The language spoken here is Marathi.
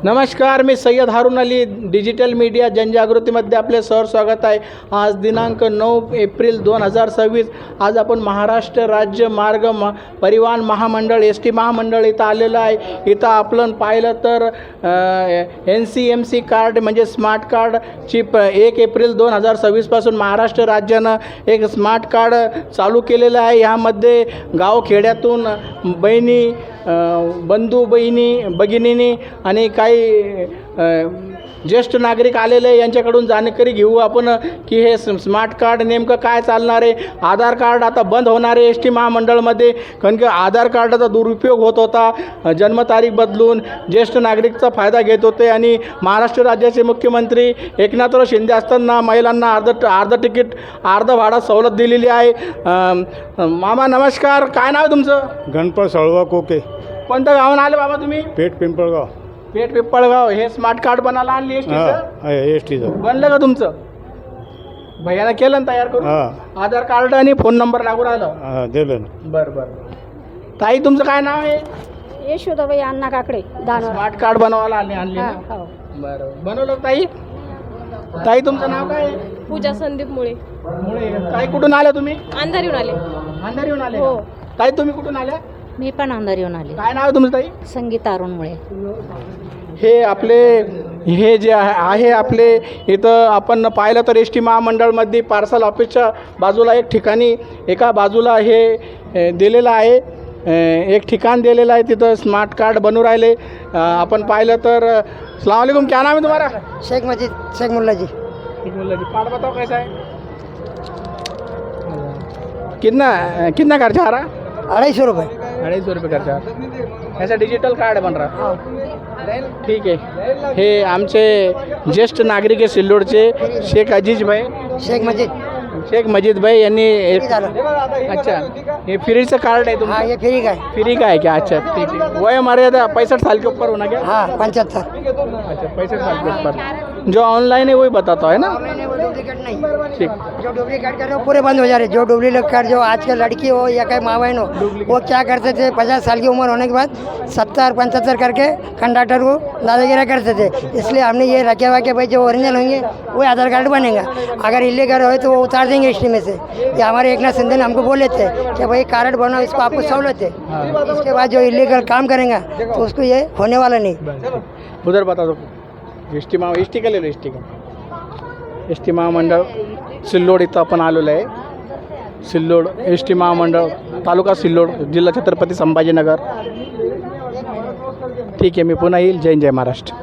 नमस्कार, मी सय्यद हारून अली. डिजिटल मीडिया जनजागृतीमध्ये आपले सहर्ष स्वागत आहे. आज दिनांक 9 एप्रिल 2026. आज आपण महाराष्ट्र राज्य मार्ग परिवहन महामंडळ ST महामंडळ इथं आलेलं आहे. इथं आपण पाहिलं तर NCMC कार्ड म्हणजे स्मार्ट कार्डची 1 एप्रिल 2026पासून महाराष्ट्र राज्यानं एक स्मार्ट कार्ड चालू केलेलं आहे. ह्यामध्ये गावखेड्यातून बहिणी, बंधू भगिनींनी आणि काही ज्येष्ठ नागरिक आलेले यांच्याकडून जानकारी घेऊ आपण की हे स्मार्ट कार्ड नेमकं काय चालणार आहे. आधार कार्ड आता बंद होणार आहे ST महामंडळमध्ये, कारण की आधार कार्डाचा दुरुपयोग होत होता. जन्मतारीख बदलून ज्येष्ठ नागरिकचा फायदा घेत होते आणि महाराष्ट्र राज्याचे मुख्यमंत्री एकनाथराव शिंदे असताना महिलांना अर्ध तिकीट अर्ध भाडा सवलत दिलेली आहे. मामा नमस्कार, काय नाव आहे तुमचं? गणपत सळवा कोके. कोणत्या गावाहून आले बाबा तुम्ही? पेठ पिंपळगाव. पेठ पिंपळगाव. हे स्मार्ट कार्ड बनायला आणली STचं बनलं का तुमचं? भैयाला केलं ना तयार करून? आधार कार्ड आणि फोन नंबर लागू राहिलं? दिलं ना. बरं. ताई तुमचं काय नाव आहे? यशोदाबाई अण्णा काकडे. स्मार्ट कार्ड बनवायला आणले ना? बरं, बनवलं ताई? ताई तुमचं नाव काय आहे? पूजा संदीप मुळे. ताई कुठून आल्या तुम्ही? अंधारीहून आले. अंधारीहून आले? हो. ताई तुम्ही कुठून आल्या? मी पण अंधारीहून आले. काय नाव आहे तुमचं ताई? संगीता अरुणमुळे. हे आपले हे जे आहे आपले इथं आपण पाहिलं तर ST महामंडळमध्ये पार्सल ऑफिसच्या बाजूला एक ठिकाणी एका बाजूला हे दिलेलं आहे. एक ठिकाण दिलेलं आहे, तिथं स्मार्ट कार्ड बनवू राहिले. आपण पाहिलं तर अस्सलाम वालेकुम, क्या नाम है तुम्हारा? शेख मजीद, शेख मुल्ला जी. कार्ड बताओ कैसा है, कितना खर्चा आ रहा? 250 रुपये. 250 रुपये खर्चा. ऐसा डिजिटल कार्ड बन रहा. ठीक आहे. हे आमचे ज्येष्ठ नागरिक आहे सिल्लोडचे शेख अजीज भाई, शेख मजीद भाई यांनी अच्छा ये फ्रीचं कार्ड है तुम्हारा? ये फ्री का है. फ्री का है क्या? अच्छा ठीक है. वय मर्यादा 65 साल के ऊपर होना क्या? हाँ 75. अच्छा 65 साल के ऊपर. जो ऑनलाइन है वही बताता है ना? डुप्लीकेट नहीं. ठीक. जो डुप्लीकेट कर रहे हो पूरे बंद हो जा रहे. जो डुप्लीकेट कार्ड जो आज के लड़की हो या कहीं माँ बहन हो वो क्या करते थे, 50 साल की उम्र होने के बाद 70-75 करके कंडक्टर को दादागिरी करते थे. इसलिए हमने ये रखे हुआ कि भाई जो ओरिजिनल होंगे वो आधार कार्ड बनेगा. अगर इलीगल हो तो वो उतार देंगे ST में से. ये हमारे एकनाथ शिंदे ने हमको बोले थे कि भाई कार्ड बनाओ, इसको आपको सहूलत है. इसके बाद जो इलीगल काम करेगा तो उसको ये होने वाला नहीं. उधर बता दो. ST का ले लो. ST महामंडळ सिल्लोड इथं आपण आलेलो आहे. सिल्लोड ST महामंडळ तालुका सिल्लोड, जिल्हा छत्रपती संभाजीनगर. ठीक आहे, मी पुन्हा येईल. जय महाराष्ट्र.